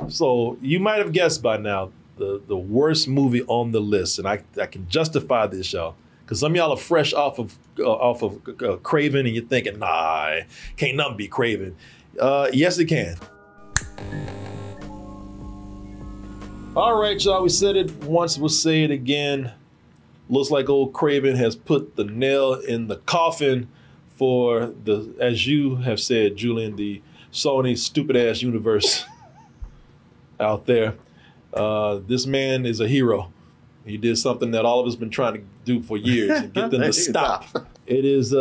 So you might have guessed by now the worst movie on the list, and I can justify this, y'all, because some of y'all are fresh off of Kraven, and you're thinking, nah, can't nothing be Kraven. Yes, it can. All right, y'all, we said it once, we'll say it again. Looks like old Kraven has put the nail in the coffin for the, as you have said, Julian, the Sony stupid ass universe out there. This man is a hero. He did something that all of us been trying to do for years and get them to stop. It is,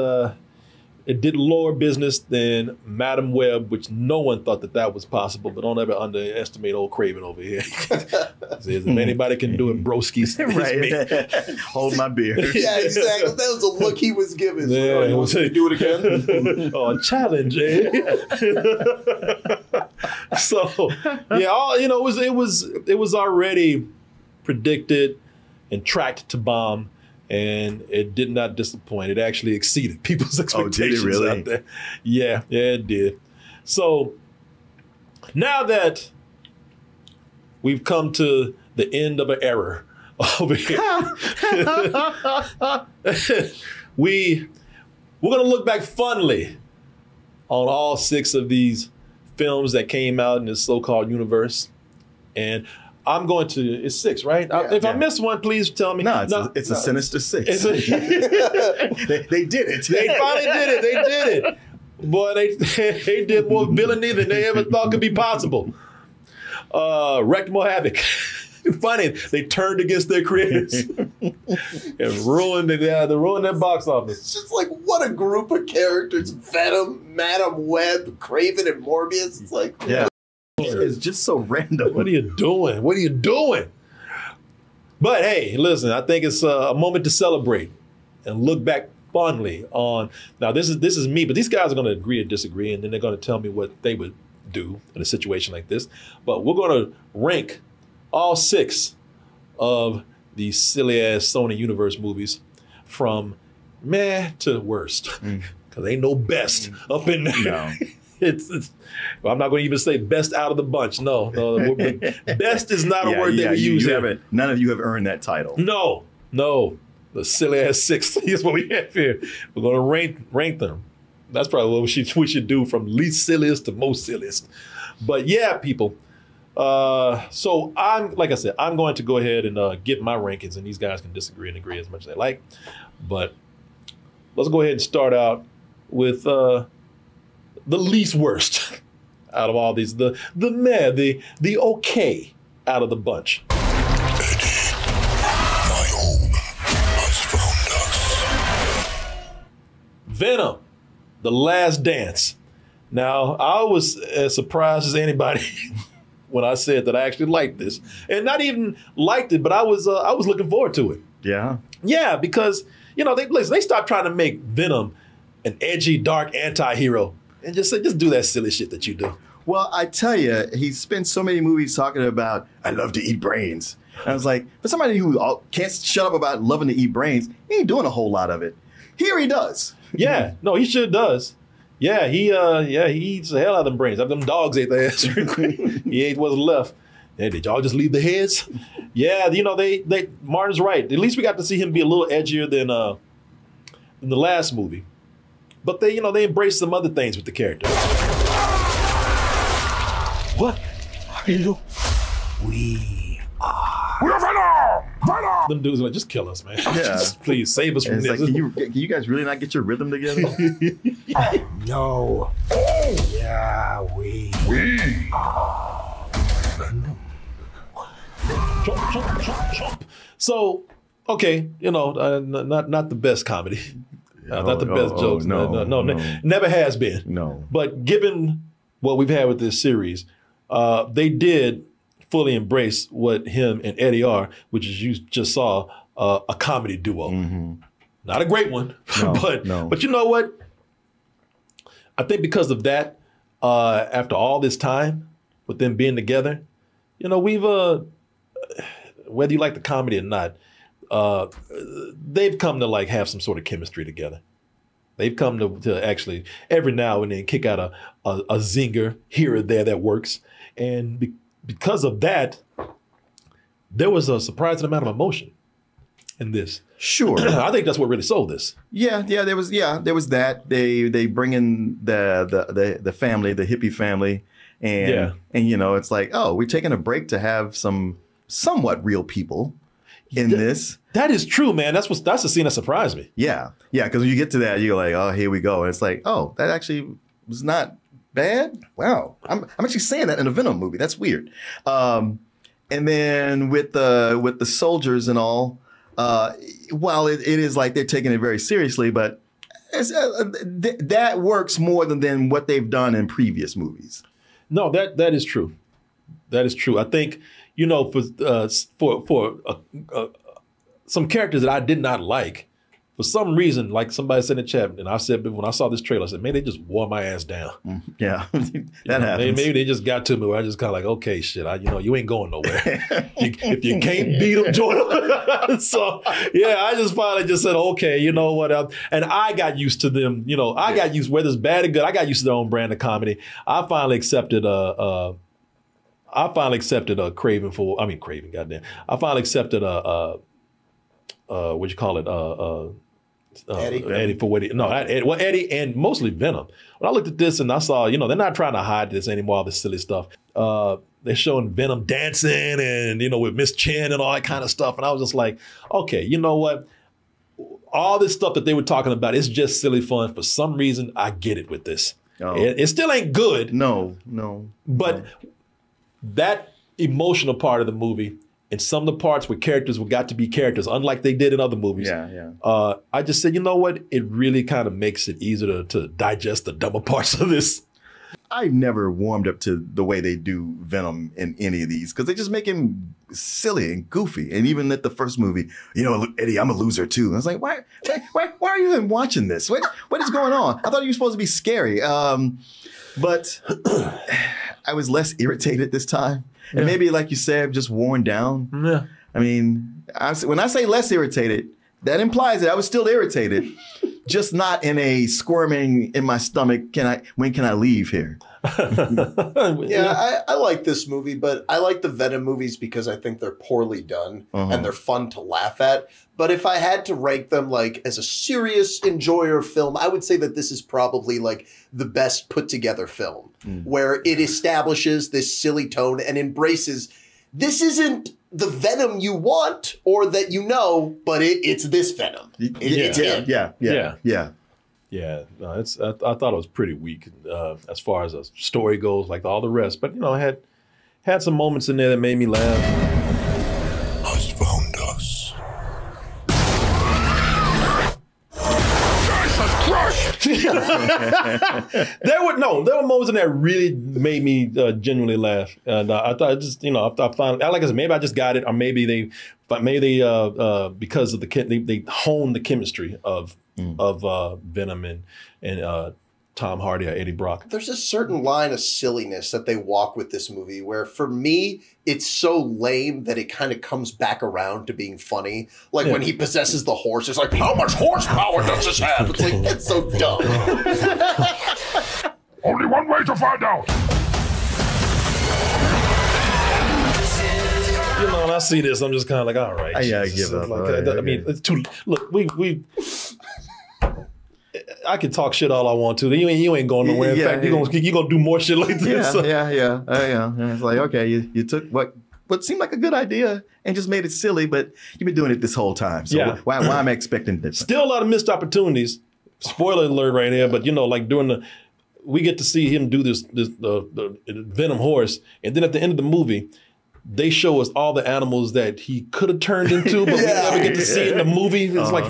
it did lower business than Madam Web, which no one thought that was possible, but don't ever underestimate old Kraven over here. If anybody can do it, broskies, right. Hold my beer. Yeah, exactly. That was the look he was giving. Yeah, you want to do it again? Oh, challenge, eh? So, yeah, it was already predicted and tracked to bomb. And it did not disappoint. It actually exceeded people's expectations really? out there. Yeah, it did. So now that we've come to the end of an era over here, we're going to look back fondly on all 6 of these films that came out in this so-called universe. And I'm going to, it's 6, right? Yeah, if I miss one, please tell me. No, it's a sinister 6. they did it. They finally did it. They did it. Boy, they did more villainy than they ever thought could be possible. Wreaked more havoc. Funny, they turned against their creators and ruined their box office. It's just like, what a group of characters. Venom, Madam Web, Kraven, and Morbius. It's like, yeah. It's just so random. What are you doing? What are you doing? But hey, listen, I think it's a moment to celebrate and look back fondly on. Now, this is me, but these guys are going to agree or disagree, and then they're going to tell me what they would do in a situation like this. But we're going to rank all 6 of these silly ass Sony Universe movies from meh to worst, because ain't no best up in there. No. I'm not going to even say best out of the bunch. No, best is not a word that we use. None of you have earned that title. No. The silly ass 6 is what we have here. We're going to rank them. That's probably what we should do, from least silliest to most silliest. But yeah, people. So like I said, I'm going to go ahead and get my rankings, and these guys can disagree and agree as much as they like. But let's go ahead and start out with the least worst out of all these, the meh, the okay out of the bunch. Eddie, my home has found us. Venom, The Last Dance. Now, I was as surprised as anybody when I said that I actually liked this, and not even liked it, but I was looking forward to it. Yeah. Yeah, because they stopped trying to make Venom an edgy, dark anti-hero. And just do that silly shit that you do. Well, I tell you, he spent so many movies talking about, I love to eat brains. And I was like, for somebody who can't shut up about loving to eat brains, he ain't doing a whole lot of it. Here he does. Yeah, no, he sure does. Yeah, he eats the hell out of them brains. Them dogs ate the ass. He ate what's left. Hey, did y'all just leave the heads? Yeah, Martin's right. At least we got to see him be a little edgier than the last movie. But they embrace some other things with the character. What are you? We are. We're Venom! Them dudes are like, just kill us, man. Yeah. Just please save us from it's this. like, can you guys really not get your rhythm together? No. Yeah, we are Venom. Jump. So, okay, not the best comedy. Not the best jokes. No, never has been. No. But given what we've had with this series, they did fully embrace what him and Eddie are, which is, you just saw, a comedy duo. Mm-hmm. Not a great one, but you know what? I think because of that, after all this time with them being together, we've whether you like the comedy or not, they've come to like have some sort of chemistry together. They've come to actually every now and then kick out a zinger here or there that works. And because of that, there was a surprising amount of emotion in this. Sure. I think that's what really sold this. Yeah, there was that. They bring in the family, the hippie family, and you know, it's like, oh, we're taking a break to have some somewhat real people in this. That is true, man. That's the scene that surprised me. Yeah, because when you get to that, you're like, oh, here we go. And it's like, oh, that actually was not bad. Wow, I'm actually saying that in a Venom movie. That's weird. And then with the soldiers and all. While it is like they're taking it very seriously, but that works more than what they've done in previous movies. No, that is true. That is true. I think, you know, for some characters that I did not like, for some reason, like somebody said in the chat, and I said when I saw this trailer, I said, man, they just wore my ass down. Yeah, that happens. Maybe they just got to me where I just kind of like, okay, shit, you ain't going nowhere. If you can't beat them, join them. So, yeah, I just finally just said, okay, you know what? And I got used to them. You know, I got used, whether it's bad or good, I got used to their own brand of comedy. I finally accepted Kraven, goddamn. I finally accepted what you call it, Eddie for what Eddie and mostly Venom. When I looked at this and I saw, you know, they're not trying to hide this anymore, all this silly stuff. They're showing Venom dancing and, you know, with Miss Chin and all that kind of stuff. And I was just like, okay, you know what? All this stuff that they were talking about, it's just silly fun. For some reason, I get it with this. Oh. It still ain't good. No. But that emotional part of the movie, and some of the parts where characters got to be characters, unlike they did in other movies. Yeah. I just said, you know what? It really kind of makes it easier to digest the dumber parts of this. I never warmed up to the way they do Venom in any of these because they just make him silly and goofy. And even at the first movie, you know, Eddie, I'm a loser too. I was like, why are you even watching this? What is going on? I thought you were supposed to be scary. But I was less irritated this time. And maybe, like you said, just worn down. Yeah. I mean, when I say less irritated, that implies that I was still irritated, just not in a squirming in my stomach. When can I leave here? I like this movie, but I like the Venom movies because I think they're poorly done and they're fun to laugh at. But if I had to rank them like as a serious enjoyer of film, I would say that this is probably like the best put together film where it establishes this silly tone and embraces this isn't the Venom you want or that you know, but it's this Venom. Yeah. No, I thought it was pretty weak as far as a story goes, like all the rest. But you know, I had some moments in there that made me laugh. Has found us. There were moments in there that really made me genuinely laugh, and I thought just, you know, I finally, like I said, maybe I just got it, or maybe they because of they honed the chemistry of Venom and Tom Hardy or Eddie Brock. There's a certain line of silliness that they walk with this movie where, for me, it's so lame that it kind of comes back around to being funny. Like when he possesses the horse, it's like, how much horsepower does this have? It's like, that's so dumb. Only one way to find out. You know, when I see this, I'm just kind of like, all right. I give up. Like, I mean, it's too. Look, we. I can talk shit all I want to. You ain't going nowhere. In fact, you're gonna do more shit like this. Yeah. It's like, okay, you took what seemed like a good idea and just made it silly, but you've been doing it this whole time. So why am I expecting different? Still a lot of missed opportunities. Spoiler alert right here, but you know, like we get to see him do the Venom horse, and then at the end of the movie, they show us all the animals that he could have turned into, but we never get to see in the movie. It's like,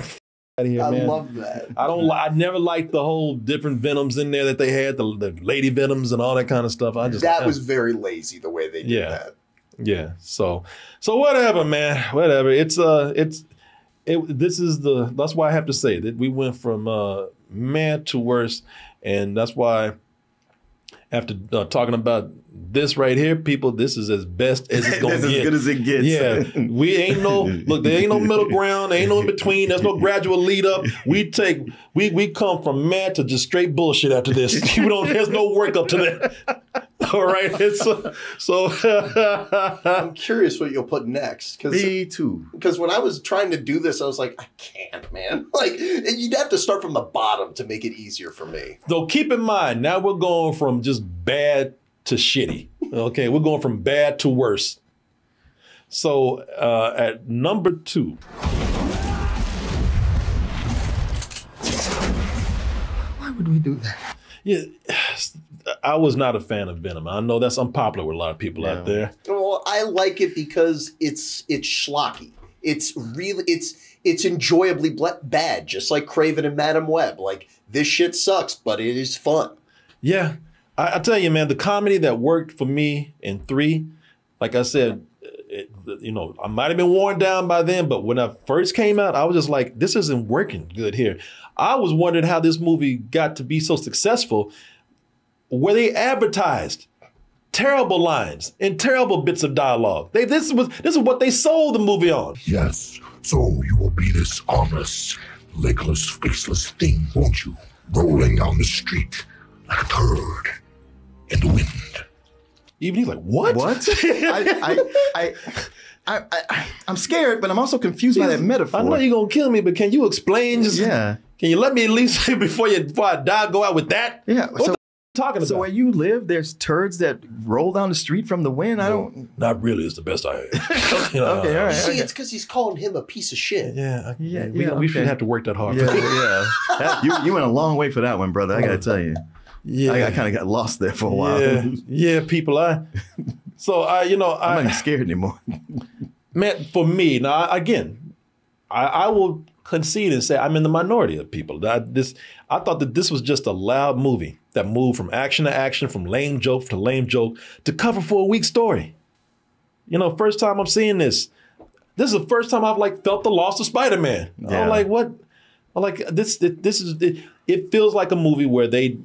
out of here, man. I love that. I never liked the whole different Venoms in there that they had, the lady Venoms and all that kind of stuff. That was very lazy the way they did that. Yeah. So whatever, man. Whatever. That's why I have to say that we went from mad to worse, and that's why after talking about this right here, people, this is as best as it's going to get. As good as it gets. Yeah. There ain't no middle ground. There ain't no in between. There's no gradual lead up. We come from mad to just straight bullshit after this. There's no work up to that. All right. I'm curious what you'll put next. Me too. Because when I was trying to do this, I was like, I can't, man. Like, you'd have to start from the bottom to make it easier for me. So keep in mind, now we're going from just bad to shitty. Okay, we're going from bad to worse. So at number 2. Why would we do that? Yeah, I was not a fan of Venom. I know that's unpopular with a lot of people out there. Well, I like it because it's schlocky. It's really it's enjoyably bad, just like Kraven and Madam Web. Like, this shit sucks, but it is fun. Yeah, I tell you, man, the comedy that worked for me in 3, like I said, I might have been worn down by then, but when I first came out, I was just like, this isn't working good here. I was wondering how this movie got to be so successful, where they advertised terrible lines and terrible bits of dialogue. This is what they sold the movie on. Yes, so you will be this armless, legless, faceless thing, won't you? Rolling down the street like a turd in the wind. Even he's like, what? What? I'm scared, but I'm also confused by that metaphor. I know you're gonna kill me, but can you explain? Can you let me at least before I die go out with that? Yeah. What the talking about? So where you live, there's turds that roll down the street from the wind. I don't. Not really. It's the best I heard. Okay, all right. See, it's because he's calling him a piece of shit. We shouldn't have to work that hard. You went a long way for that one, brother. I gotta tell you. Yeah, I kind of got lost there for a while. Yeah, people. I'm not even scared anymore. Man, for me, now again, I will concede and say I'm in the minority of people. I thought that this was just a loud movie that moved from action to action, from lame joke to lame joke, to cover for a weak story. First time I'm seeing this. This is the first time I've felt the loss of Spider-Man. Yeah. I'm like, what? I'm like, this is it feels like a movie where they,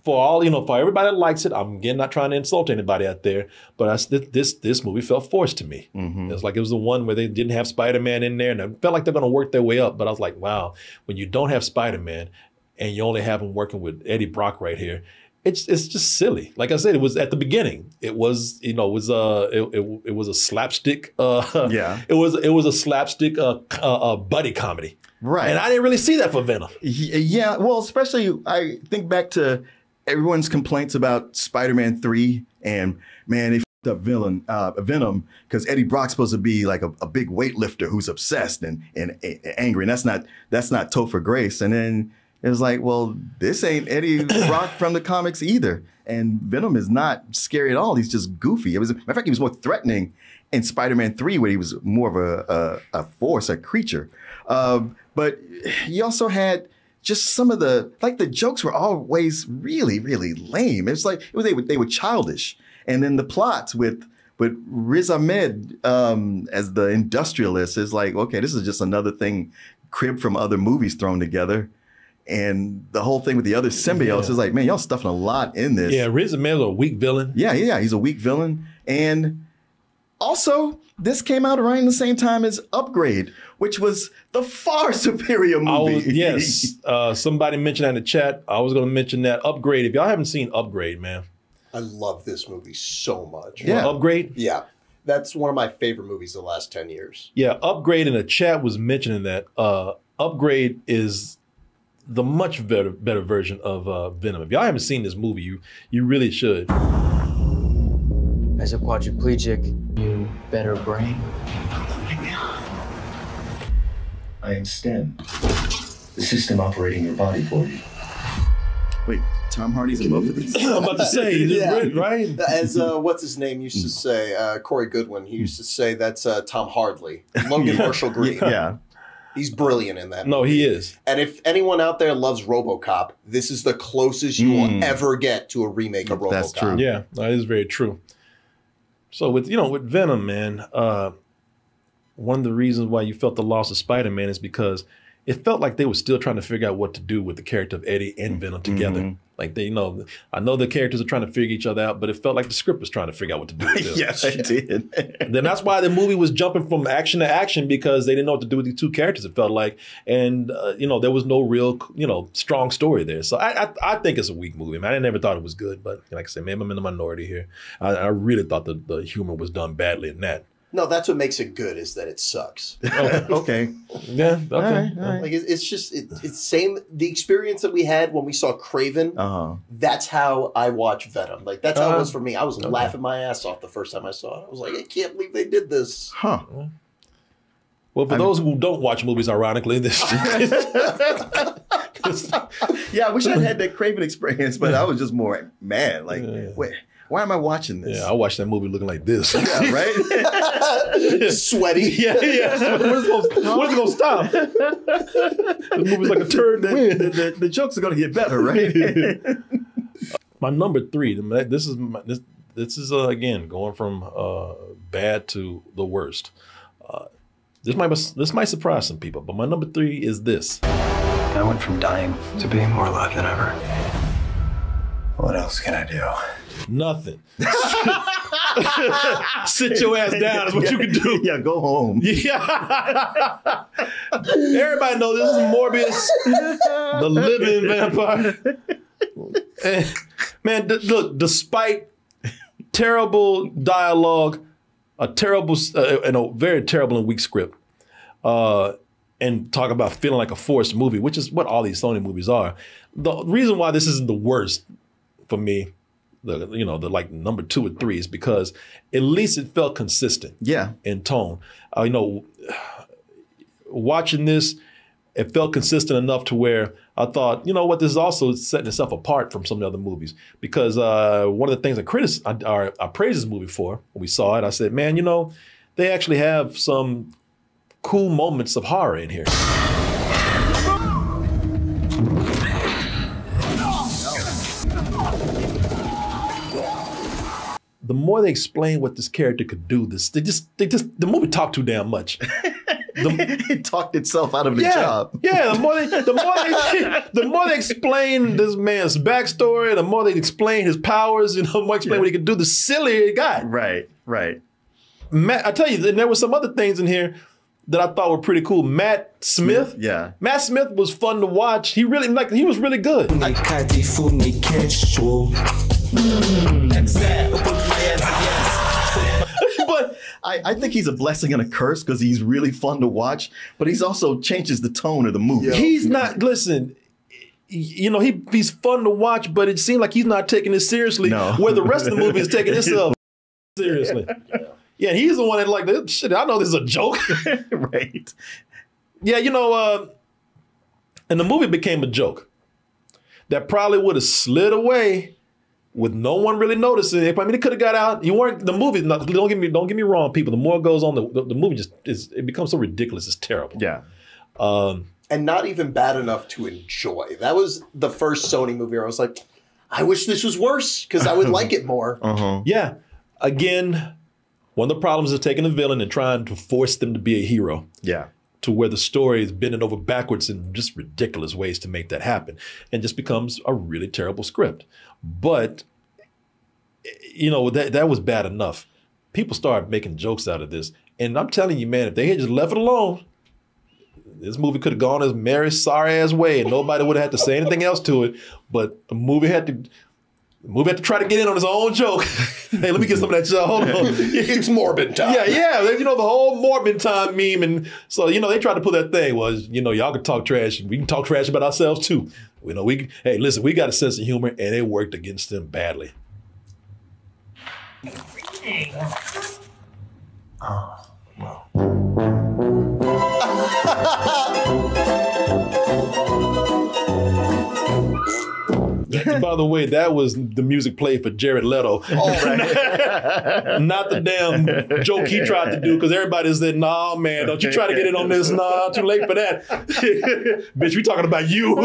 for everybody that likes it, I'm again not trying to insult anybody out there, but this movie felt forced to me. Mm-hmm. It's like it was the one where they didn't have Spider-Man in there, and it felt like they're going to work their way up. But I was like, wow, when you don't have Spider-Man and you only have him working with Eddie Brock right here, it's just silly. Like I said, it was at the beginning. It was it was a slapstick. It was a slapstick buddy comedy. Right. And I didn't really see that for Venom. Yeah, well, especially I think back to everyone's complaints about Spider-Man 3 and, man, they f***ed up Venom because Eddie Brock's supposed to be like a big weightlifter who's obsessed and angry. And that's not Topher Grace. And then it was like, well, this ain't Eddie Brock from the comics either. And Venom is not scary at all. He's just goofy. Matter of fact, he was more threatening in Spider-Man 3 where he was more of a force, a creature. But you also had just some of the jokes were always really, really lame. It's like they were childish. And then the plots with Riz Ahmed as the industrialist is like, okay, this is just another thing cribbed from other movies thrown together. And the whole thing with the other symbiotes is like, man, y'all stuffing a lot in this. Yeah, Riz Ahmed is a weak villain. Yeah, he's a weak villain. And also, this came out around the same time as Upgrade, which was the far superior movie. Yes. Somebody mentioned that in the chat. I was going to mention that. Upgrade. If y'all haven't seen Upgrade, man. I love this movie so much. Yeah. Upgrade? Yeah. That's one of my favorite movies of the last 10 years. Yeah, Upgrade in the chat was mentioning that. Upgrade is the much better version of Venom. If y'all haven't seen this movie, you really should. As a quadriplegic, you better brain. I am STEM, the system operating your body for you. Wait, Tom Hardy's in both of these? I'm about to say, Yeah. right? As what's his name used to say, Corey Goodwin, he used to say that's Tom Hardley. Logan Marshall Green. Yeah. He's brilliant in that No, movie. he is. And if anyone out there loves RoboCop, this is the closest you will ever get to a remake of RoboCop. That's true. Yeah, that is very true. So with Venom, man, one of the reasons why you felt the loss of Spider-Man is because it felt like they were still trying to figure out what to do with the character of Eddie and Venom together. Like they, I know the characters are trying to figure each other out, but it felt like the script was trying to figure out what to do with this. Yes, it did. Then that's why the movie was jumping from action to action, because they didn't know what to do with these two characters, it felt like. And, there was no real, strong story there. So I think it's a weak movie. I never thought it was good, but like I said, maybe I'm in the minority here. I really thought the humor was done badly in that. No, that's what makes it good, is that it sucks. Okay. Yeah. Okay. All right. Like it's just it's same the experience that we had when we saw Kraven. That's how I watch Venom. Like that's how it was for me. I was laughing my ass off the first time I saw it. I was like, I can't believe they did this. Huh. Well, for those who don't watch movies, ironically, this. Yeah, I wish I'd had that Kraven experience, but I was just more mad. Like, wait. Why am I watching this? Yeah, I watched that movie looking like this. Yeah, right? Sweaty. Yeah. When's it gonna stop? The movie's like a turd. The jokes are gonna get better, right? My number 3. This is again going from bad to the worst. This might surprise some people, but my number 3 is this. I went from dying to being more alive than ever. What else can I do? Nothing. Sit your ass down is what you can do. Yeah, go home. Yeah. Everybody knows this is Morbius, the living vampire. And, man, look, despite terrible dialogue, a terrible and a very terrible and weak script, and talk about feeling like a forced movie, which is what all these Sony movies are. The reason why this isn't the worst for me, the like number 2 or 3, is because at least it felt consistent. Yeah. In tone. Watching this, it felt consistent enough to where I thought, you know what, this is also setting itself apart from some of the other movies. Because one of the things I praised this movie for when we saw it, I said, man, they actually have some cool moments of horror in here. The more they explain what this character could do, the movie talked too damn much. It talked itself out of the job. Yeah, the more they explain this man's backstory, the more they explain his powers, the more explain what he could do, the sillier it got. Right. Matt, I tell you, and there were some other things in here that I thought were pretty cool. Matt Smith. Yeah. Matt Smith was fun to watch. He was really good. But I think he's a blessing and a curse, because he's really fun to watch, but he's also changes the tone of the movie. Yeah. He's not, listen, he's fun to watch, but it seemed like he's not taking this seriously, where the rest of the movie is taking itself seriously. Yeah, he's the one that like, shit, I know this is a joke. Right. Yeah, and the movie became a joke that probably would have slid away with no one really noticing it. I mean, it could have got out. The movie, don't get me wrong, people. The more it goes on, the movie it becomes so ridiculous, it's terrible. Yeah. And not even bad enough to enjoy. That was the first Sony movie where I was like, I wish this was worse, because I would like it more. Yeah. Again, one of the problems is taking a villain and trying to force them to be a hero. Yeah. To where the story is bending over backwards in just ridiculous ways to make that happen, and just becomes a really terrible script. But, that was bad enough. People started making jokes out of this. And I'm telling you, man, if they had just left it alone, this movie could have gone his merry, sorry-ass way, and nobody would have had to say anything else to it. But the movie had to try to get in on his own joke. Hey, let me get some of that joke. Hold on. It's Morbid time. Yeah. The whole Morbid time meme. And so, they tried to put that thing was, y'all can talk trash. We can talk trash about ourselves too. Hey, listen, we got a sense of humor, and it worked against them badly. Oh, well. By the way, that was the music played for Jared Leto. Oh, right. Not the damn joke he tried to do, because everybody said, nah, man, don't you try to get in on this. Nah, too late for that. Bitch, we talking about you.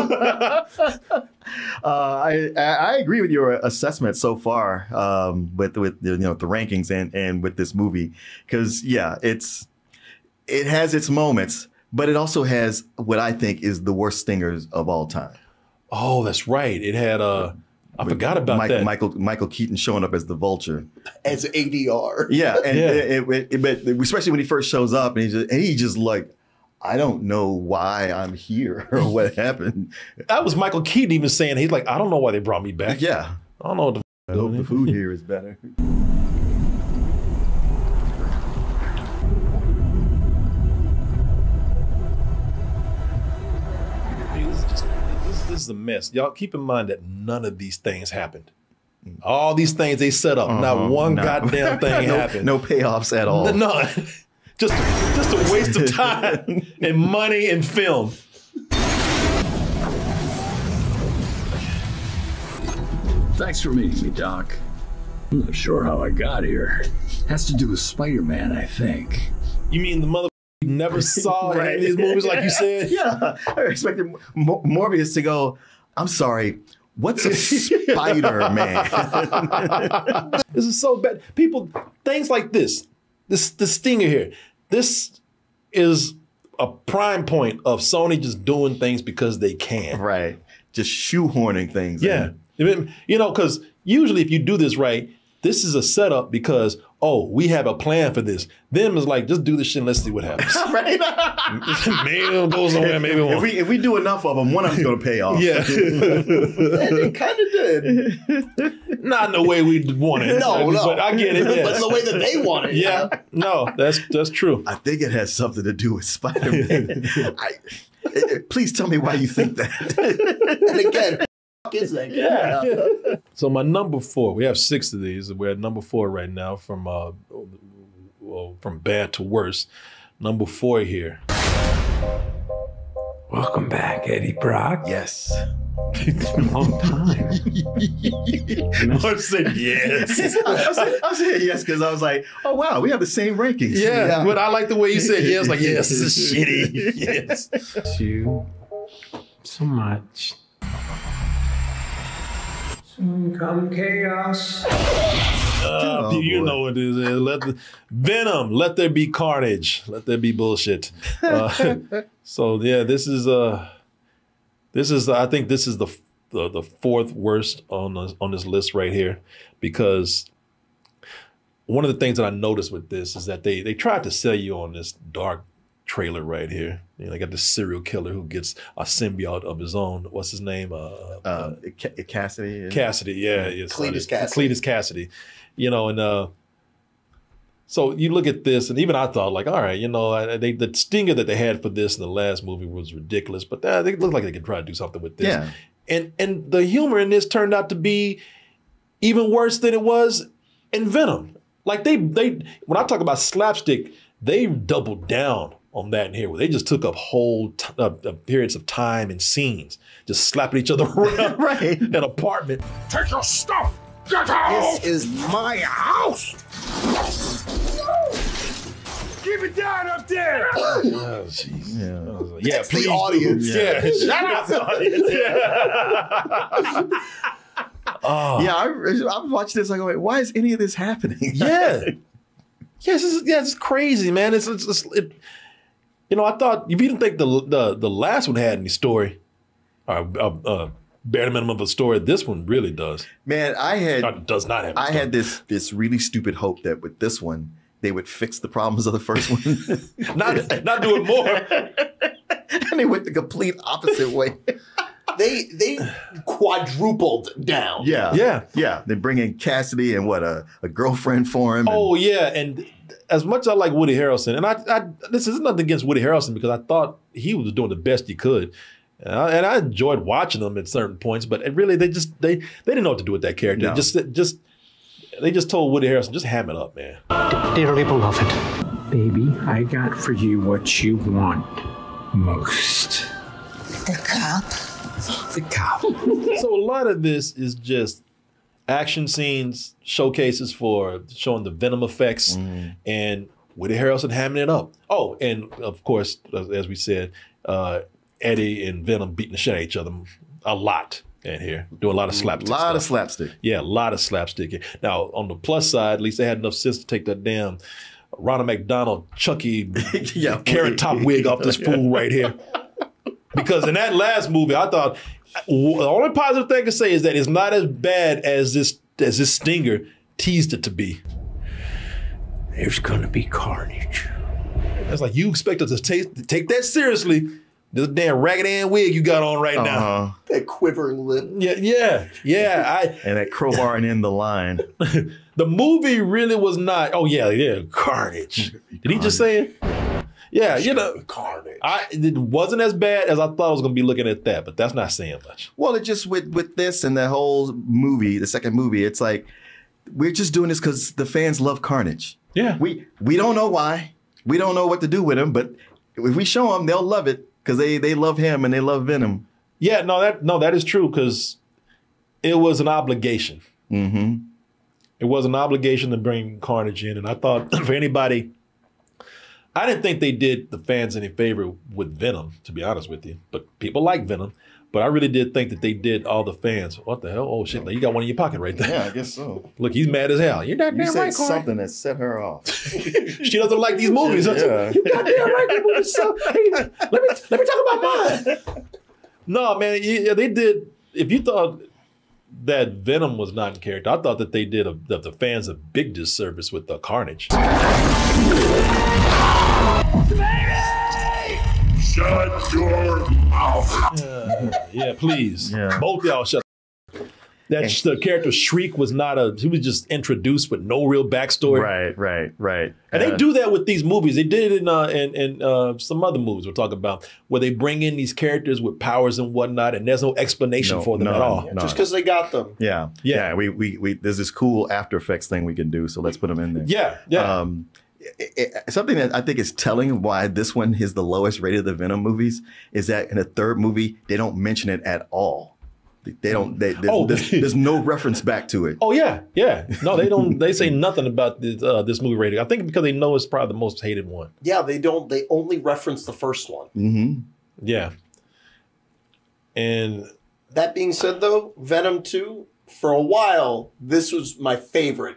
I agree with your assessment so far with the rankings and with this movie, because it has its moments, But it also has what I think is the worst stingers of all time. Oh, that's right. It had I forgot about that. Michael Keaton showing up as the Vulture. As ADR. Yeah, and but especially when he first shows up and he just like, I don't know why I'm here or what happened. That was Michael Keaton even saying, he's like, I don't know why they brought me back. Yeah. I don't know what I hope the food here is better. This is a mess. Y'all keep in mind that none of these things happened. All these things they set up, not one goddamn thing happened. No payoffs at all. None. Just a waste of time and money and film. Thanks for meeting me, Doc. I'm not sure how I got here. Has to do with Spider-Man, I think. You mean the mother you never saw in any of these movies, like you said? Yeah. I expected Morbius to go, I'm sorry, what's a Spider-Man? This is so bad. People, things like this stinger here, this is a prime point of Sony just doing things because they can. Right. Just shoehorning things in. You know, because usually if you do this right, this is a setup because, oh, we have a plan for this. Them is like, just do this shit and let's see what happens. Right? Maybe it'll go somewhere, maybe it won't. If we do enough of them, one of them's going to pay off. Yeah. And it kind of did. Not in the way we wanted. No. But I get it. Yes. But in the way that they want it. Yeah. No, that's true. I think it has something to do with Spider-Man. Please tell me why you think that. And again, is that? Yeah. So my number 4, we have 6 of these. We're at number 4 right now from bad to worse. Number 4 here. Welcome back, Eddie Brock. Yes. It's been a long time. Mark said yes. I said yes because I was like, oh, wow, we have the same rankings. Yeah, but I like the way you said yes. Like, yes, this is shitty. Yes. You so much. Soon come chaos. You know what it is. Venom, let there be carnage. Let there be bullshit. So yeah, this is I think this is the 4th worst on this list right here, because one of the things that I noticed with this is that they tried to sell you on this dark trailer right here. You know, they got this serial killer who gets a symbiote of his own. What's his name? Cassidy. Cassidy, yeah. Cletus Cassidy. Cletus Cassidy. You know, and so you look at this, and even I thought, like, all right, you know, the stinger that they had for this in the last movie was ridiculous, but they looked like they could try to do something with this. Yeah. And the humor in this turned out to be even worse than it was in Venom. Like they when I talk about slapstick, they doubled down on that in here, where they just took up whole periods of time and scenes, just slapping each other around Right. in an apartment. Take your stuff! Get out! This is my house. Keep it down up there! Oh, jeez. Yeah. Yeah, It's the audience. Yeah, shut up, audience. Oh. Yeah, I watched this. I go, wait, why is any of this happening? Yeah. Yes, it's crazy, man. It, you know, I thought if you didn't think the last one had any story, bare minimum of a story, this one really does. Man, Does not have. I had this really stupid hope that with this one they would fix the problems of the first one. not do it more. And they went the complete opposite way. They quadrupled down. Yeah. They bring in Cassidy and a girlfriend for him. Oh yeah, and as much as I like Woody Harrelson, and I this is nothing against Woody Harrelson because I thought he was doing the best he could, and I enjoyed watching him at certain points. But it really, they didn't know what to do with that character. No. They just told Woody Harrelson, just ham it up, man. Dearly beloved. Baby, I got for you what you want most. The cop. The cop. So a lot of this is just action scenes, showcases for showing the Venom effects, and Woody Harrelson hamming it up. Oh, and of course, as we said, Eddie and Venom beating the shit out of each other a lot in here. Do a lot of slapstick. Of slapstick. Yeah, a lot of slapstick. Now, on the plus side, at least they had enough sense to take that damn Ronald McDonald, Chucky, Carrot Top wig off this fool right here. Because in that last movie, I thought the only positive thing I can say is that it's not as bad as this stinger teased it to be. There's gonna be carnage. It's like you expect us to take that seriously. This damn Ragged Ann wig you got on right now. That quivering lip. Yeah. And that crowbar in the line. The movie really was not. Oh yeah, carnage. Did he just say it? Yeah, carnage. It wasn't as bad as I thought I was going to be looking at that, but that's not saying much. Well, it just with this and the whole movie, the second movie, it's like we're just doing this because the fans love carnage. Yeah, we don't know why. We don't know what to do with him, but if we show them, they'll love it because they love him and they love Venom. Yeah, that is true because it was an obligation. Mm-hmm. It was an obligation to bring carnage in, and I thought for anybody. I didn't think they did the fans any favor with Venom, to be honest with you. But people like Venom. But I really did think that they did all the fans. What the hell? Oh, shit. You got one in your pocket right there. Yeah, I guess so. Look, he's mad as hell. You're not damn right, Corey. Something that set her off. She doesn't like these movies. Yeah. You got damn right, these movies. So, hey, let me talk about mine. No, man, they did. If you thought that Venom was not in character, I thought that they did the fans a big disservice with the carnage. Shut your mouth. Yeah, please. Yeah. Both y'all shut. The character Shriek was he was just introduced with no real backstory. Right. And they do that with these movies. They did it in some other movies we'll talk about, where they bring in these characters with powers and whatnot, and there's no explanation for them at all. Just because they got them. Yeah. We there's this cool After Effects thing we can do, so let's put them in there. Yeah. Something that I think is telling why this one is the lowest rated of the Venom movies is that in the third movie they don't mention it at all. There's no reference back to it. Oh yeah. No, they don't. They say nothing about this movie rating. I think because they know it's probably the most hated one. Yeah, they don't. They only reference the first one. Mm-hmm. Yeah. And that being said, though, Venom 2, for a while, this was my favorite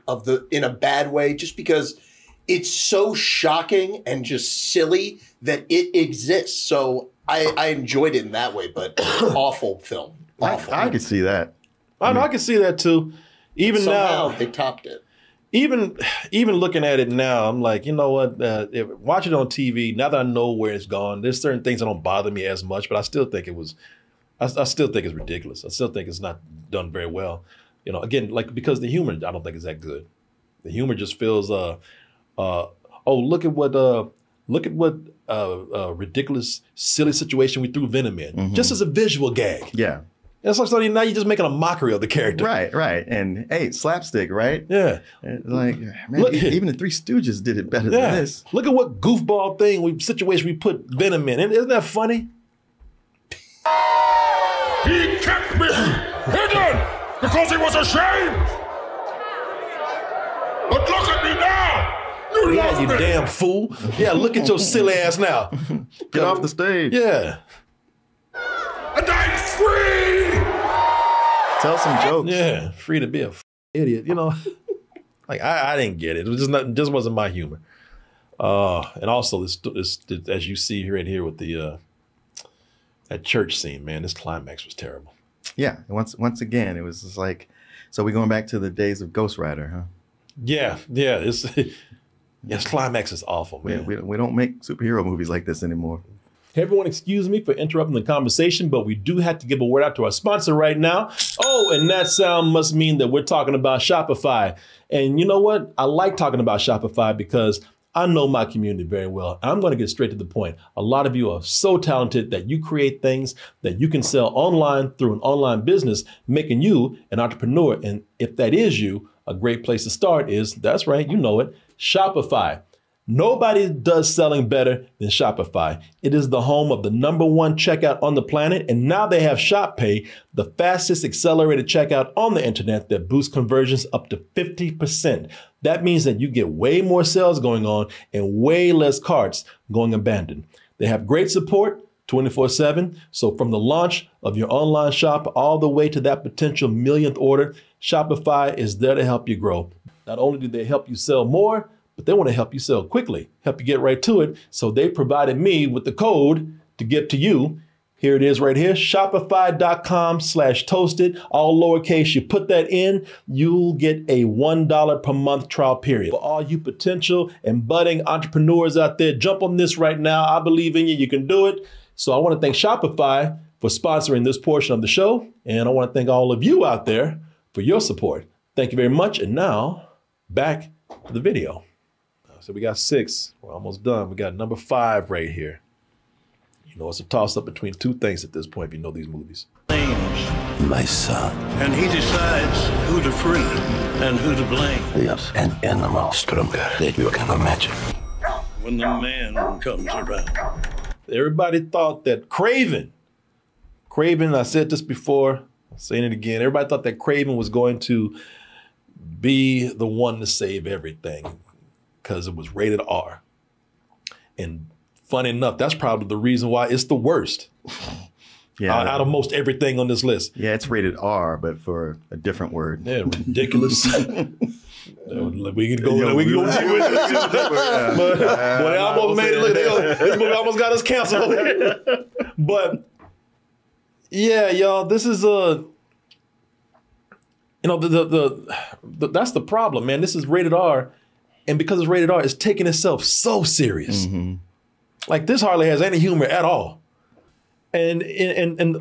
in a bad way, just because it's so shocking and just silly that it exists. So I enjoyed it in that way, but awful film. Awful. I could see that. I know, I can see that too. Even somehow now, they topped it. Even looking at it now, I'm like, you know what? Watch it on TV. Now that I know where it's gone, there's certain things that don't bother me as much, but I still think I still think it's ridiculous. I still think it's not done very well. You know, again, because the humor, I don't think is that good. The humor just feels, look at what ridiculous, silly situation we threw Venom in, Mm-hmm. just as a visual gag. Yeah. It's like now you're just making a mockery of the character. Right. And hey, slapstick, right? Yeah. Like, man, even the Three Stooges did it better than this. Look at what goofball situation we put Venom in. Isn't that funny? He kept me hidden because he was ashamed. But look at me now. You damn fool. Yeah, look at your silly ass now. Get off the stage. Yeah. And I'm free. Tell some jokes. Yeah, free to be a idiot. You know, like I didn't get it. It was just wasn't my humor. And also this as you see right here with the that church scene, man, this climax was terrible. Yeah. Once again, it was just like, so we're going back to the days of Ghost Rider, huh? Yeah. This climax is awful, man. We don't make superhero movies like this anymore. Hey everyone, excuse me for interrupting the conversation, but we do have to give a word out to our sponsor right now. Oh, and that sound must mean that we're talking about Shopify. And you know what? I like talking about Shopify because I know my community very well. I'm going to get straight to the point. A lot of you are so talented that you create things that you can sell online through an online business, making you an entrepreneur. And if that is you, a great place to start is, that's right, you know it, Shopify. Nobody does selling better than Shopify. It is the home of the #1 checkout on the planet. And now they have Shop Pay, the fastest accelerated checkout on the internet that boosts conversions up to 50%. That means that you get way more sales going on and way less carts going abandoned. They have great support 24/7. So from the launch of your online shop all the way to that potential millionth order, Shopify is there to help you grow. Not only do they help you sell more, but they want to help you sell quickly, help you get right to it. So they provided me with the code to get to you. Here it is right here, shopify.com/toasted, all lowercase. You put that in, you'll get a $1 per month trial period. For all you potential and budding entrepreneurs out there, jump on this right now. I believe in you, you can do it. So I want to thank Shopify for sponsoring this portion of the show. And I want to thank all of you out there for your support. Thank you very much. And now back to the video. So we got 6, we're almost done. We got number 5 right here. You know, it's a toss-up between 2 things at this point, if you know these movies. My son. And he decides who to free and who to blame. Yes, an animal stronger than you can imagine. When the man comes around. Everybody thought that Kraven, I said this before, I'm saying it again, everybody thought that Kraven was going to be the one to save everything because it was rated R. And funny enough, that's probably the reason why it's the worst out of most everything on this list. Yeah, it's rated R, but for a different word. Yeah, ridiculous. We can go. We can go deal with it. But they almost made it. Look, this movie almost got us canceled. But yeah, y'all, this is that's the problem, man. This is rated R, and because it's rated R, it's taking itself so serious. Mm-hmm. Like this hardly has any humor at all. And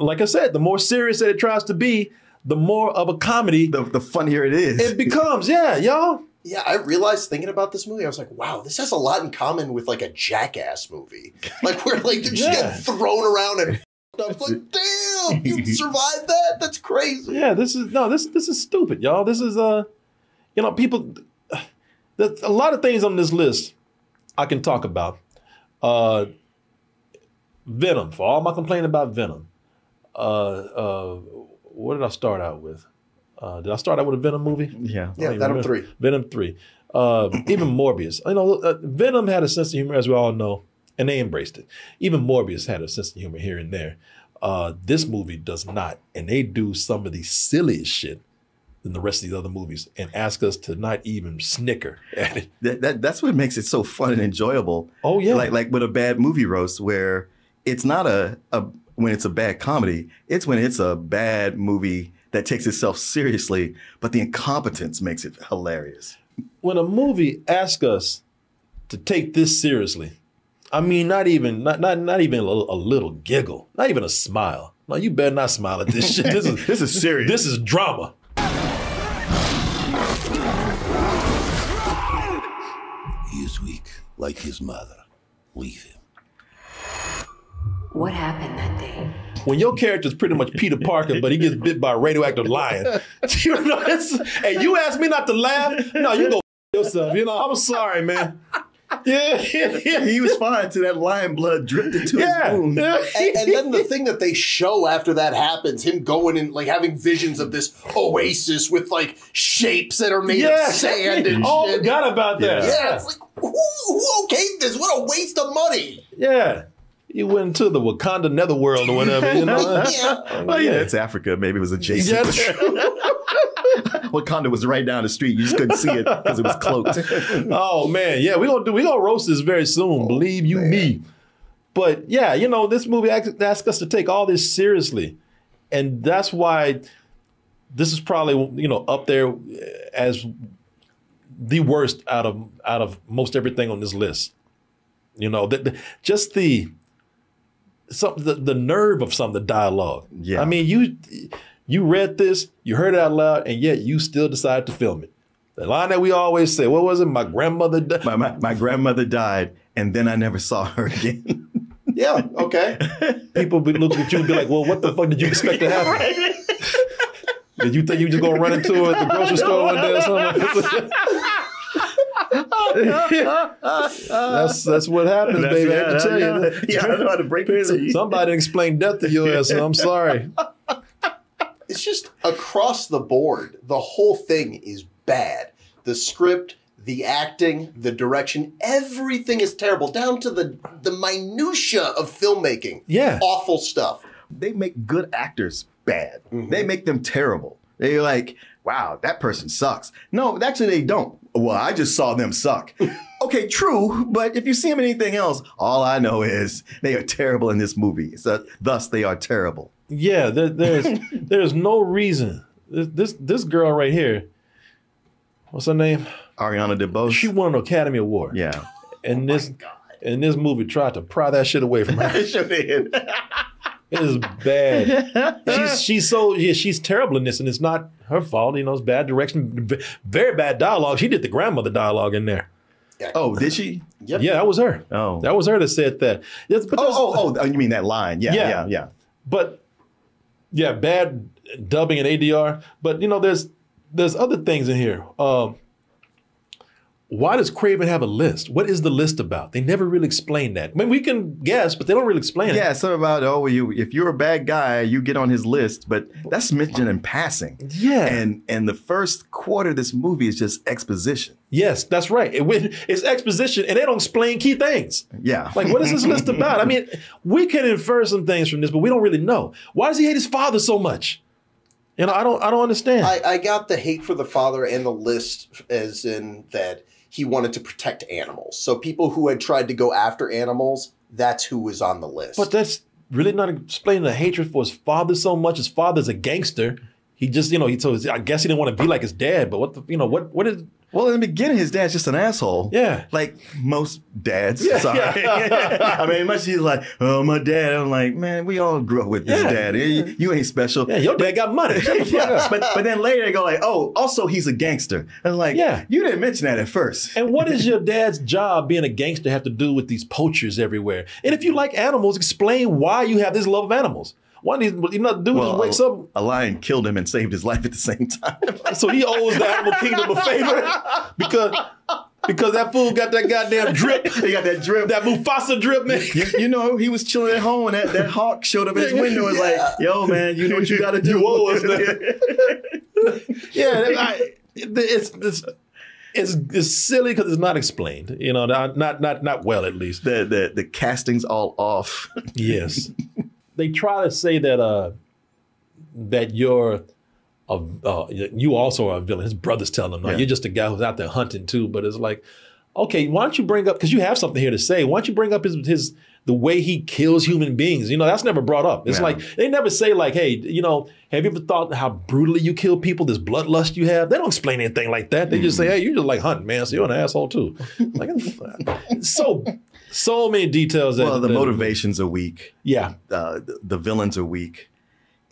like I said, the more serious that it tries to be, the more of a comedy, the funnier it is. It becomes, yeah, y'all. Yeah, I realized thinking about this movie, I was like, wow, this has a lot in common with like a Jackass movie. Like where like they just get thrown around and I was like, damn, you survived that? That's crazy. Yeah, this is stupid, y'all. This is people. There's a lot of things on this list I can talk about. Venom, for all my complaining about Venom. What did I start out with? Did I start out with a Venom movie? Yeah, Venom 3. Venom 3. Even Morbius. Venom had a sense of humor, as we all know, and they embraced it. Even Morbius had a sense of humor here and there. This movie does not, and they do some of the silliest shit than the rest of these other movies, and ask us to not even snicker at it. That's what makes it so fun and enjoyable. Oh yeah, like with a bad movie roast, where it's not when it's a bad comedy, it's when it's a bad movie that takes itself seriously, but the incompetence makes it hilarious. When a movie asks us to take this seriously, I mean, not even a little giggle, not even a smile. No, you better not smile at this shit. This is serious. This is drama. He is weak, like his mother. Leave him. What happened that day? When your character's pretty much Peter Parker, but he gets bit by a radioactive lion. Hey, you asked me not to laugh? No, you go yourself. I'm sorry, man. Yeah. He was fine till that lion blood dripped into his wound. Yeah. And then the thing that they show after that happens, him going and like having visions of this oasis with like shapes that are made of sand and shit. I forgot about that. Yeah, it's like, who okayed this? What a waste of money. Yeah. You went into the Wakanda netherworld or whatever, It's Africa. Maybe it was adjacent. Wakanda was right down the street. You just couldn't see it because it was cloaked. Oh man, yeah, we're gonna roast this very soon. Believe you me. But yeah, this movie asks us to take all this seriously, and that's why this is probably up there as the worst out of most everything on this list. Just the nerve of some of the dialogue. Yeah. I mean, you read this, you heard it out loud, and yet you still decided to film it. The line that we always say, what was it? My grandmother died. My grandmother died, and then I never saw her again. Yeah, okay. People be looking at you and be like, well, what the fuck did you expect to happen? Did you think you were just going to run into her at the grocery store one day or something? That's what happens, baby. I have to tell you. I don't know how to break it to you. Somebody explain death to your ass, so I'm sorry. It's just across the board. The whole thing is bad. The script, the acting, the direction, everything is terrible, down to the minutia of filmmaking. Yeah. Awful stuff. They make good actors bad. Mm-hmm. They make them terrible. They're like, wow, that person sucks. No, actually they don't. Well, I just saw them suck. Okay, true. But if you see him in anything else, all I know is they are terrible in this movie. So thus, they are terrible. Yeah, there's no reason. This girl right here, what's her name? Ariana DeBose. She won an Academy Award. Yeah. And this movie tried to pry that shit away from her. It sure did. It is bad. She's terrible in this, and it's not her fault. You know, it's bad direction, very bad dialogue. She did the grandmother dialogue in there. Oh, did she? Yep. Yeah, that was her. Oh, that was her that said that. Yes, but you mean that line? Yeah. But yeah, bad dubbing and ADR. But you know, there's other things in here. Why does Kraven have a list? What is the list about? They never really explain that. I mean, we can guess, but they don't really explain it. Yeah, something about, if you're a bad guy, you get on his list, but that's mentioned in passing. Yeah. And the first quarter of this movie is just exposition. Yes, that's right. It's exposition, and they don't explain key things. Yeah. Like, what is this list about? I mean, we can infer some things from this, but we don't really know. Why does he hate his father so much? You know, I don't understand. I got the hate for the father and the list as in that he wanted to protect animals. So people who had tried to go after animals, that's who was on the list. But that's really not explaining the hatred for his father so much. His father's a gangster. He just, I guess he didn't want to be like his dad, but what is... Well, in the beginning, his dad's just an asshole. Yeah. Like most dads. Yeah. Sorry. I mean, much he's like, oh, my dad. I'm like, man, we all grew up with this dad. You ain't special. Yeah, your dad got money. But then later they go like, oh, also he's a gangster. And I'm like, you didn't mention that at first. And what does your dad's job being a gangster have to do with these poachers everywhere? And if you like animals, explain why you have this love of animals. One of these, dude just wakes up. A lion killed him and saved his life at the same time. So he owes the animal kingdom a favor because that fool got that goddamn drip. He got that drip. That Mufasa drip, man. He was chilling at home and that hawk showed up at his window and was like, yo, man, you know what you got to do. You owe us, man. It's silly because it's not explained. You know, not well, at least. The casting's all off. Yes. They try to say that you also are a villain. His brother's telling him, no, you're just a guy who's out there hunting too. But it's like, okay, why don't you bring up, because you have something here to say, why don't you bring up the way he kills human beings? You know, that's never brought up. It's like, they never say like, hey, have you ever thought how brutally you kill people, this bloodlust you have? They don't explain anything like that. They just say, hey, you just like hunting, man, so you're an asshole too. Like, so many details. Well, the motivations are weak. Yeah. The villains are weak.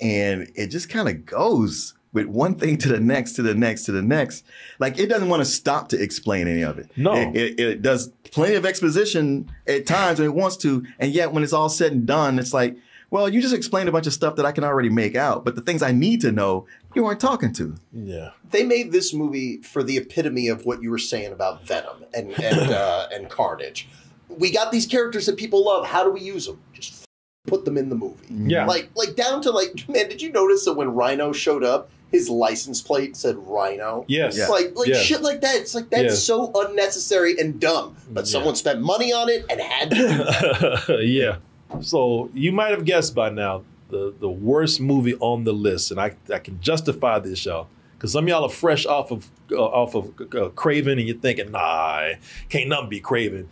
And it just kind of goes with one thing to the next, to the next, to the next. Like, it doesn't want to stop to explain any of it. No. It does plenty of exposition at times when it wants to. And yet when it's all said and done, it's like, well, you just explained a bunch of stuff that I can already make out. But the things I need to know, you weren't talking to. Yeah. They made this movie for the epitome of what you were saying about Venom and Carnage. We got these characters that people love. How do we use them? Just put them in the movie. Yeah. Like down to man, did you notice that when Rhino showed up, his license plate said Rhino? Yes. Yeah. Like shit like that. It's like, that's so unnecessary and dumb. But someone spent money on it and had to. Yeah. So you might have guessed by now the worst movie on the list. And I can justify this, y'all. Because some of y'all are fresh off of Kraven and you're thinking, nah, can't nothing be Kraven.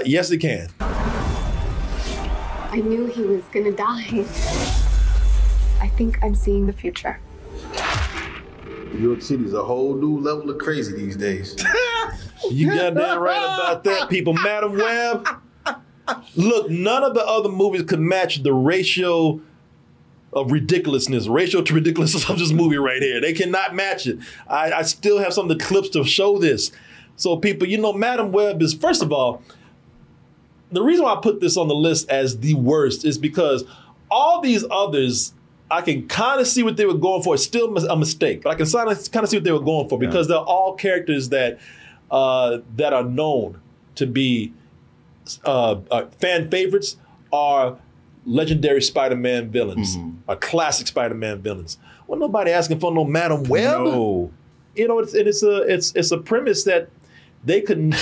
Yes, it can. I knew he was gonna die. I think I'm seeing the future. New York City's a whole new level of crazy these days. You got that right about that, people. Madam Web, look, none of the other movies could match the ratio of ridiculousness, ratio to ridiculousness of this movie right here. They cannot match it. I still have some of the clips to show this. So people, Madam Web is, first of all, the reason why I put this on the list as the worst is because all these others, I can kind of see what they were going for. It's still a mistake, but I can kind of see what they were going for because they're all characters that are known to be fan favorites, are legendary Spider-Man villains, are classic Spider-Man villains. Well, nobody asking for no Madam Web. No. It's a premise that they couldn't.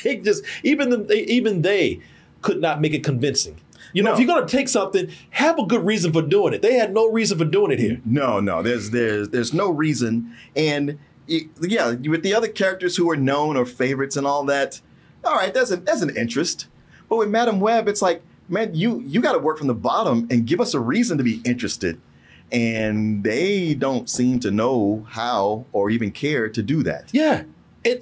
They just even they could not make it convincing. If you're going to take something, have a good reason for doing it. They had no reason for doing it here. No, there's no reason. And with the other characters who are known or favorites and all that, all right, that's an interest. But with Madam Web, it's like, man, you got to work from the bottom and give us a reason to be interested. And they don't seem to know how or even care to do that. Yeah.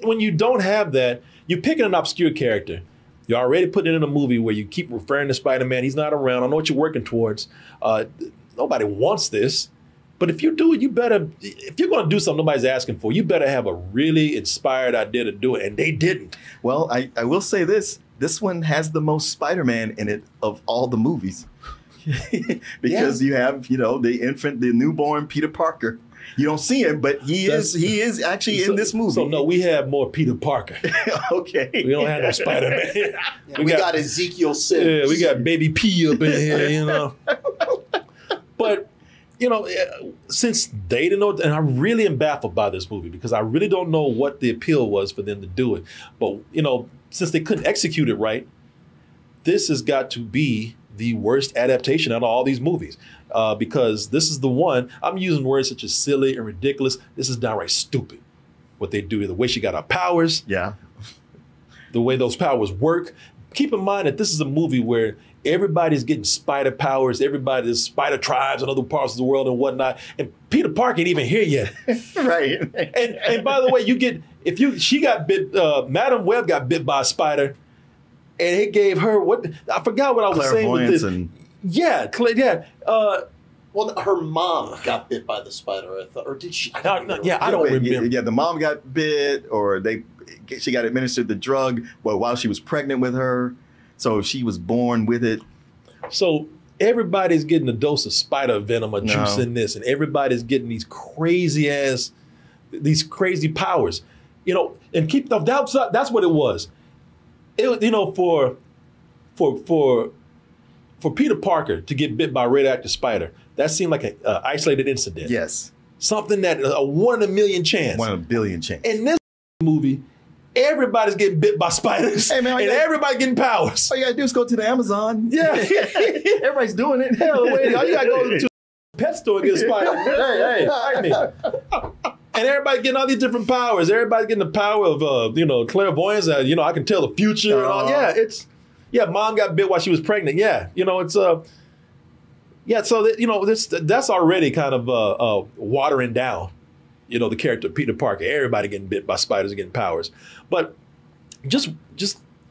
When you don't have that, you're picking an obscure character. You're already putting it in a movie where you keep referring to Spider-Man. He's not around. I know what you're working towards. Nobody wants this. But if you do it, if you're going to do something nobody's asking for, you better have a really inspired idea to do it. And they didn't. Well, I will say this. This one has the most Spider-Man in it of all the movies. Because you have, the newborn Peter Parker. You don't see him, but he is actually in this movie. So no, we have more Peter Parker. Okay. We don't have no Spider-Man. We got Ezekiel Sims. Yeah, we got Baby P up in here, But, since they didn't know, and I really am baffled by this movie because I really don't know what the appeal was for them to do it. But, since they couldn't execute it right, this has got to be the worst adaptation out of all these movies. Because this is the one, I'm using words such as silly and ridiculous. This is downright stupid. What they do, the way she got her powers. Yeah. The way those powers work. Keep in mind that this is a movie where everybody's getting spider powers. Everybody's spider tribes in other parts of the world and whatnot. And Peter Parker ain't even here yet. Right. And by the way, she got bit, Madam Web got bit by a spider. And it gave her I forgot what I was saying with this. Well, her mom got bit by the spider, I thought. Or did she? I don't remember. Yeah, the mom got bit, or she got administered the drug while she was pregnant with her. So she was born with it. So everybody's getting a dose of spider venom or juice in this, and everybody's getting these crazy powers. And that's what it was. For Peter Parker to get bit by a radioactive spider, that seemed like an isolated incident. Yes. Something that a 1 in a million chance. 1 in a billion chance. In this movie, everybody's getting bit by spiders. Hey, man, everybody's getting powers. All you gotta do is go to the Amazon. Yeah. Everybody's doing it. Hell, wait. All you gotta go to a pet store and get a spider. Hey, fight me. And everybody getting all these different powers. Everybody's getting the power of, clairvoyance. I can tell the future and all. Yeah, mom got bit while she was pregnant. Yeah, so that's already kind of watering down, the character of Peter Parker. Everybody getting bit by spiders and getting powers. But just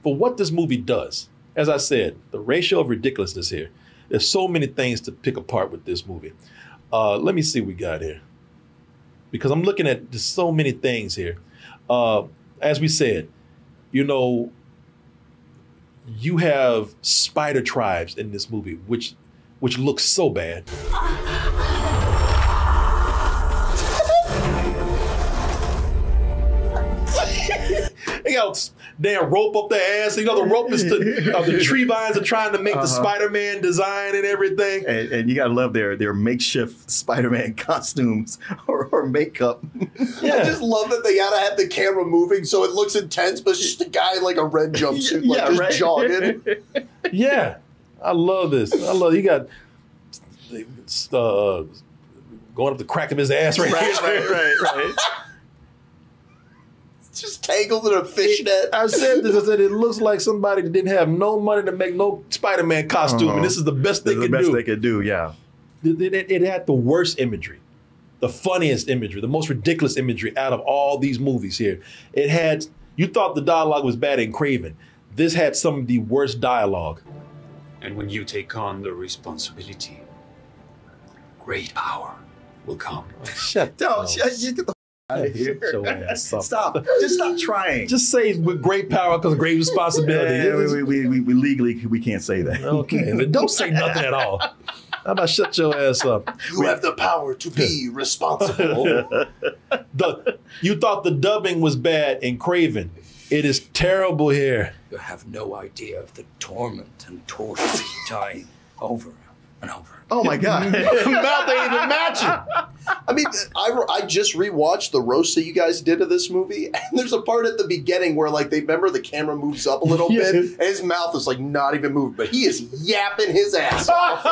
for what this movie does, as I said, the ratio of ridiculousness here, there's so many things to pick apart with this movie. Let me see what we got here. Because I'm looking at just so many things here. As we said, you have spider tribes in this movie, which looks so bad. They got damn rope up their ass. The rope is the tree vines are trying to make the Spider-Man design and everything. And you gotta love their makeshift Spider-Man costumes or makeup. Yeah. I just love that they gotta have the camera moving so it looks intense, but it's just a guy in like a red jumpsuit, jogging. Yeah, I love this. You got going up the crack of his ass right here. Right. Just tangled in a fishnet. I said this. I said it looks like somebody that didn't have no money to make no Spider-Man costume, and this is the best they could do. The best they could do, yeah. It had the worst imagery, the funniest imagery, the most ridiculous imagery out of all these movies here. It had, you thought the dialogue was bad in Kraven. This had some of the worst dialogue. And when you take on the responsibility, great power will come. Get the out of here. Stop. Just stop trying. Just say with great power comes great responsibility. Yeah, we legally we can't say that. Okay, then don't say nothing at all. How about shut your ass up? You have the power to be responsible. You thought the dubbing was bad in Kraven. It is terrible here. You have no idea of the torment and torture of time over and over. Oh my God. Mouth ain't even matching. I mean, I just rewatched the roast that you guys did of this movie, and there's a part at the beginning where remember the camera moves up a little bit, and his mouth is not even moving, but he is yapping his ass off.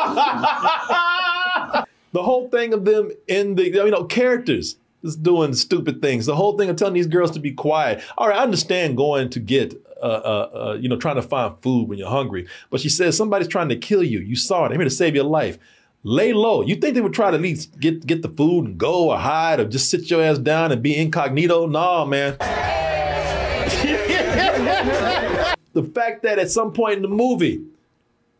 The whole thing of them in the, characters is doing stupid things. The whole thing of telling these girls to be quiet. All right, I understand going to get you know, trying to find food when you're hungry. But she says somebody's trying to kill you. You saw it. I'm here to save your life. Lay low. You think they would try to at least get the food and go or hide or just sit your ass down and be incognito? No, man. The fact that at some point in the movie,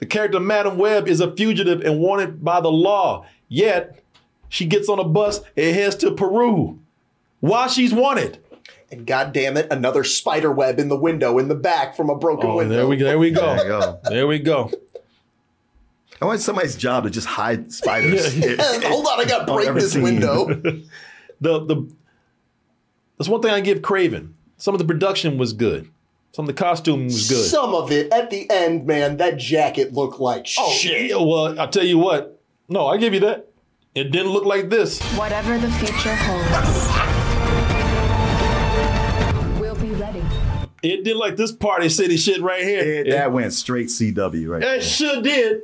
the character Madam Web is a fugitive and wanted by the law, yet she gets on a bus and heads to Peru while she's wanted. And God damn it, another spider web in the window in the back from a broken window. There we go. There we go. I want somebody's job to just hide spiders. Hold on, I gotta break this window. That's one thing I give Kraven. Some of the production was good. Some of the costume was good. Some of it, at the end, man, that jacket looked like shit. Yeah, well, I'll tell you what. No, I give you that. It didn't look like this. Whatever the future holds, we'll be ready. It did like this Party City shit right here. That went straight CW right there. It sure did.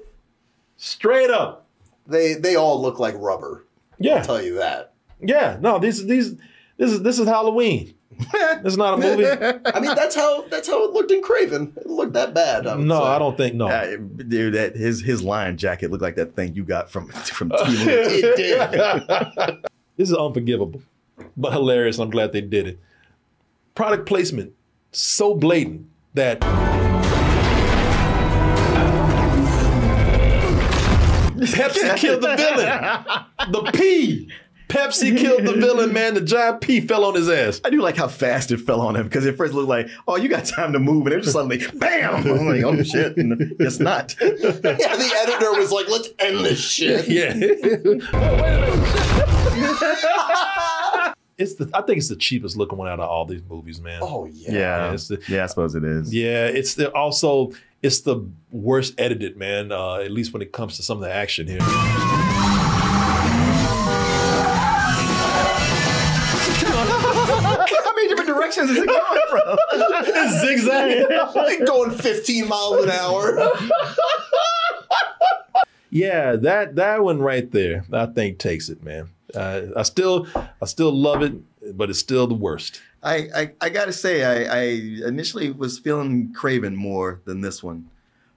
Straight up. They all look like rubber. Yeah. I'll tell you that. Yeah. No, this is Halloween. It's not a movie. I mean, that's how it looked in Kraven. It looked that bad. I don't think dude, that his lion jacket looked like that thing you got from TV. It did. This is unforgivable, but hilarious. I'm glad they did it. Product placement so blatant that Pepsi killed the villain. The P. Pepsi killed the villain, man. The giant P fell on his ass. I do like how fast it fell on him because at first it looked like, oh, you got time to move, and it just suddenly, bam! I'm like, oh shit, and it's not. Yeah, the editor was like, let's end this shit. Yeah. I think it's the cheapest looking one out of all these movies, man. Oh yeah. Yeah, I suppose it is. Yeah, it's the worst edited, man. At least when it comes to some of the action here. How many different directions is it going from? It's zigzagging. Going 15 miles an hour. Yeah, that one right there, I think takes it, man. I still love it, but it's still the worst. I gotta say, I initially was feeling Kraven more than this one,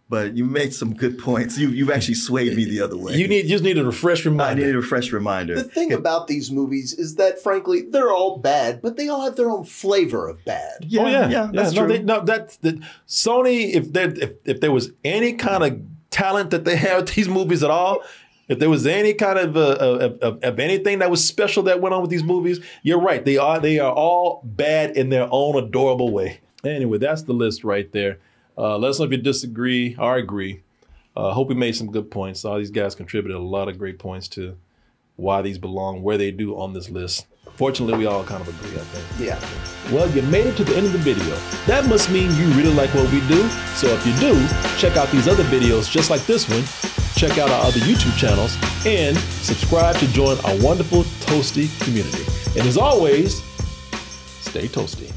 but you made some good points. You've actually swayed me the other way. You just need a refresh reminder. I needed a refresh reminder. The thing about these movies is that, frankly, they're all bad, but they all have their own flavor of bad. Yeah, that's true. Sony, if there was any kind of talent that they have with these movies at all, if there was any kind of anything that was special that went on with these movies, you're right. They are all bad in their own adorable way. Anyway, that's the list right there. Let us know if you disagree or agree. Hope we made some good points. All these guys contributed a lot of great points to why these belong where they do on this list. Fortunately, we all kind of agree, I think. Yeah. Well, you made it to the end of the video. That must mean you really like what we do. So if you do, check out these other videos just like this one. Check out our other YouTube channels and subscribe to join our wonderful Toasty community. And as always, stay toasty.